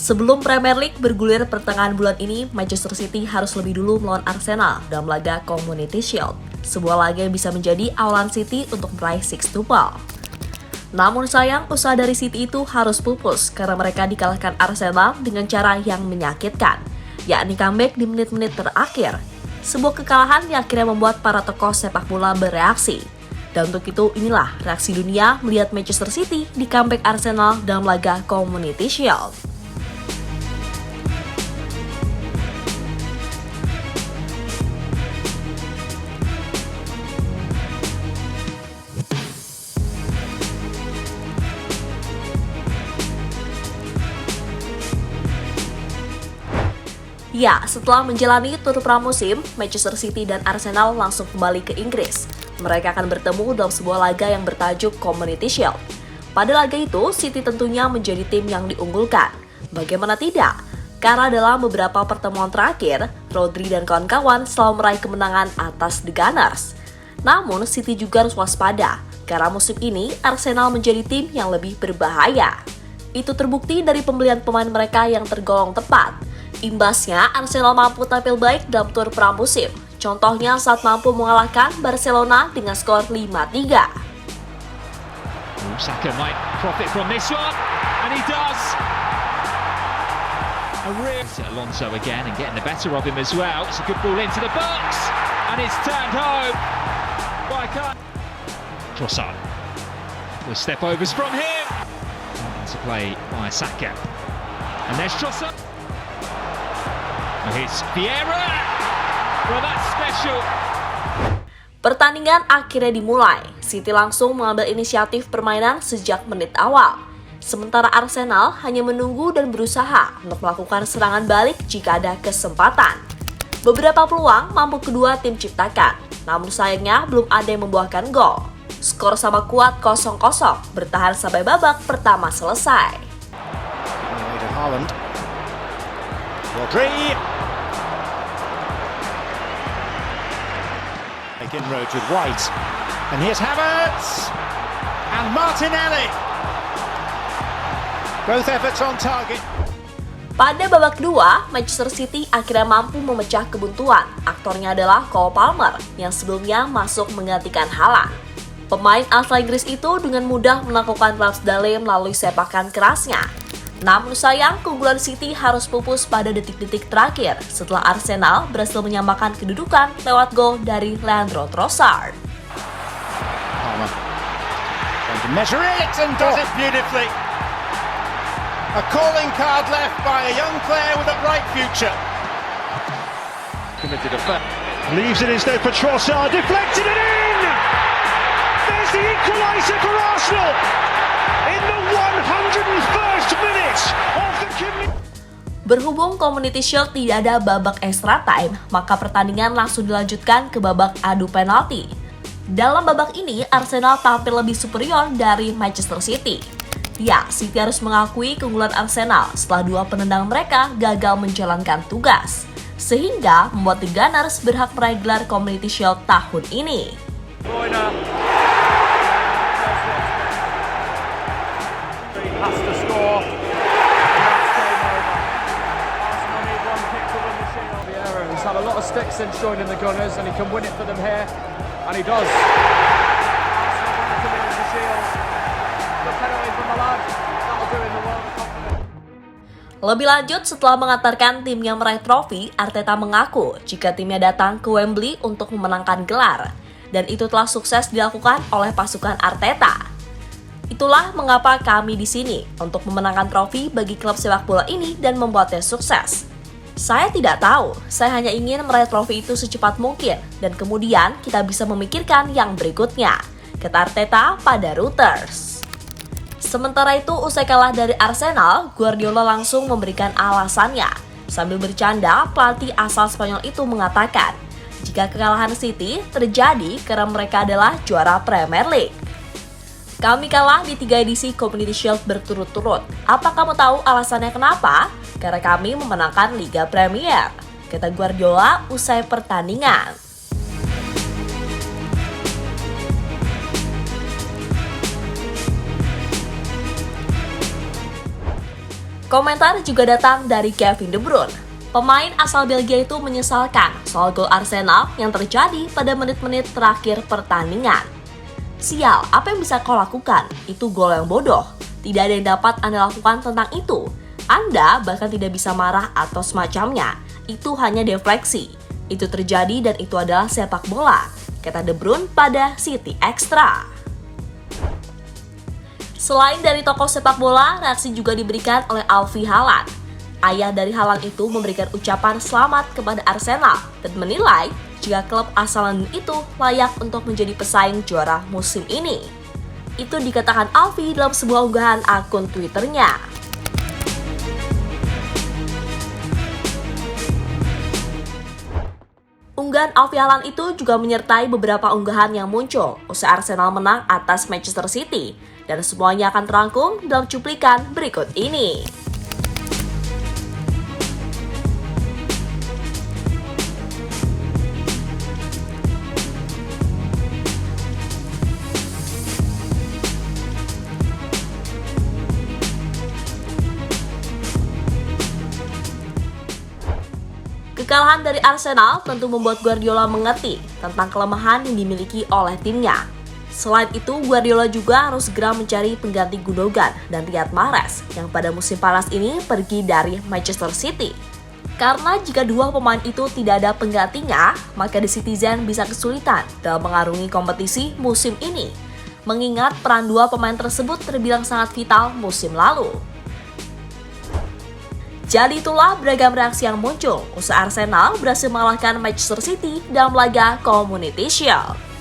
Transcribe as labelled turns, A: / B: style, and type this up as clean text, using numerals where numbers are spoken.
A: Sebelum Premier League bergulir pertengahan bulan ini, Manchester City harus lebih dulu melawan Arsenal dalam laga Community Shield. Sebuah laga yang bisa menjadi awalan City untuk meraih sixtuple. Namun sayang, usaha dari City itu harus pupus karena mereka dikalahkan Arsenal dengan cara yang menyakitkan, yakni comeback di menit-menit terakhir. Sebuah kekalahan yang akhirnya membuat para tokoh sepak bola bereaksi. Dan untuk itu, inilah reaksi dunia melihat Manchester City di comeback Arsenal dalam laga Community Shield. Ya, setelah menjalani tur pramusim, Manchester City dan Arsenal langsung kembali ke Inggris. Mereka akan bertemu dalam sebuah laga yang bertajuk Community Shield. Pada laga itu, City tentunya menjadi tim yang diunggulkan. Bagaimana tidak? Karena dalam beberapa pertemuan terakhir, Rodri dan kawan-kawan selalu meraih kemenangan atas The Gunners. Namun, City juga harus waspada, karena musim ini Arsenal menjadi tim yang lebih berbahaya. Itu terbukti dari pembelian pemain mereka yang tergolong tepat. Imbasnya, Arsenal mampu tampil baik dalam tur pramusim. Contohnya saat mampu mengalahkan Barcelona dengan skor 5-3.
B: Saka might profit from this one, and he does. Alonso again and getting the better of him as well. It's a good ball into the box, and it's turned home by Trossard. The step overs from him. To play by Saka, and there's Trossard. Here's Vieira. Well, that's special.
A: Pertandingan akhirnya dimulai. City langsung mengambil inisiatif permainan sejak menit awal. Sementara Arsenal hanya menunggu dan berusaha untuk melakukan serangan balik jika ada kesempatan. Beberapa peluang mampu kedua tim ciptakan, namun sayangnya belum ada yang membuahkan gol. Skor sama kuat 0-0, bertahan sampai babak pertama selesai.
C: Rodri. Inroads with White, and here's Havertz and Martinelli. Both efforts on target.
A: Pada babak kedua, Manchester City akhirnya mampu memecah kebuntuan. Aktornya adalah Cole Palmer yang sebelumnya masuk menggantikan Haaland. Pemain asal Inggris itu dengan mudah melakukan balas dalam melalui sepakan kerasnya. Namun sayang, keunggulan City harus pupus pada detik-detik terakhir setelah Arsenal berhasil menyamakan kedudukan lewat gol dari Leandro Trossard.
C: Palmer trying to measure it and does it beautifully. A calling card left by a young player with a bright future.
D: Committed a foul. Leaves it instead for Trossard, deflected it in! There's the equaliser for Arsenal! In the 101st minute of the
A: Berhubung Community Shield tidak ada babak extra time, maka pertandingan langsung dilanjutkan ke babak adu penalti. Dalam babak ini, Arsenal tampil lebih superior dari Manchester City. Ya, City harus mengakui keunggulan Arsenal setelah dua penendang mereka gagal menjalankan tugas, sehingga membuat The Gunners berhak meraih gelar Community Shield tahun ini.
E: Has to score. That's game over. Arsenal need one kick to win the Shield. Vieira, he's had a lot of sticks since joining the Gunners, and he can win it for them here, and he does. Arsenal win the Community Shield. The penalty from the lad. That'll do in the world of confidence.
A: Lebih lanjut, setelah mengantarkan timnya meraih trofi, Arteta mengaku jika timnya datang ke Wembley untuk memenangkan gelar, dan itu telah sukses dilakukan oleh pasukan Arteta. Itulah mengapa kami di sini untuk memenangkan trofi bagi klub sepak bola ini dan membuatnya sukses. Saya tidak tahu, saya hanya ingin meraih trofi itu secepat mungkin dan kemudian kita bisa memikirkan yang berikutnya, kata Arteta pada Reuters. Sementara itu, usai kalah dari Arsenal, Guardiola langsung memberikan alasannya. Sambil bercanda, pelatih asal Spanyol itu mengatakan, jika kekalahan City terjadi karena mereka adalah juara Premier League. Kami kalah di 3 edisi Community Shield berturut-turut. Apa kamu tahu alasannya kenapa? Karena kami memenangkan Liga Premier, kata Guardiola usai pertandingan. Komentar juga datang dari Kevin De Bruyne. Pemain asal Belgia itu menyesalkan soal gol Arsenal yang terjadi pada menit-menit terakhir pertandingan. Sial, apa yang bisa kau lakukan? Itu gol yang bodoh. Tidak ada yang dapat Anda lakukan tentang itu. Anda bahkan tidak bisa marah atau semacamnya. Itu hanya defleksi. Itu terjadi dan itu adalah sepak bola, kata De Bruyne pada City Extra. Selain dari tokoh sepak bola, reaksi juga diberikan oleh Alfie Haaland. Ayah dari Haaland itu memberikan ucapan selamat kepada Arsenal dan menilai jika klub asal London itu layak untuk menjadi pesaing juara musim ini. Itu dikatakan Alfie dalam sebuah unggahan akun Twitternya. Unggahan Alfie Haaland itu juga menyertai beberapa unggahan yang muncul usai Arsenal menang atas Manchester City, dan semuanya akan terangkum dalam cuplikan berikut ini. Kekalahan dari Arsenal tentu membuat Guardiola mengerti tentang kelemahan yang dimiliki oleh timnya. Selain itu, Guardiola juga harus segera mencari pengganti Gundogan dan Riyad Mahrez yang pada musim panas ini pergi dari Manchester City. Karena jika dua pemain itu tidak ada penggantinya, maka The Citizen bisa kesulitan dalam mengarungi kompetisi musim ini. Mengingat peran dua pemain tersebut terbilang sangat vital musim lalu. Jadi itulah beragam reaksi yang muncul usai Arsenal berhasil mengalahkan Manchester City dalam laga Community Shield.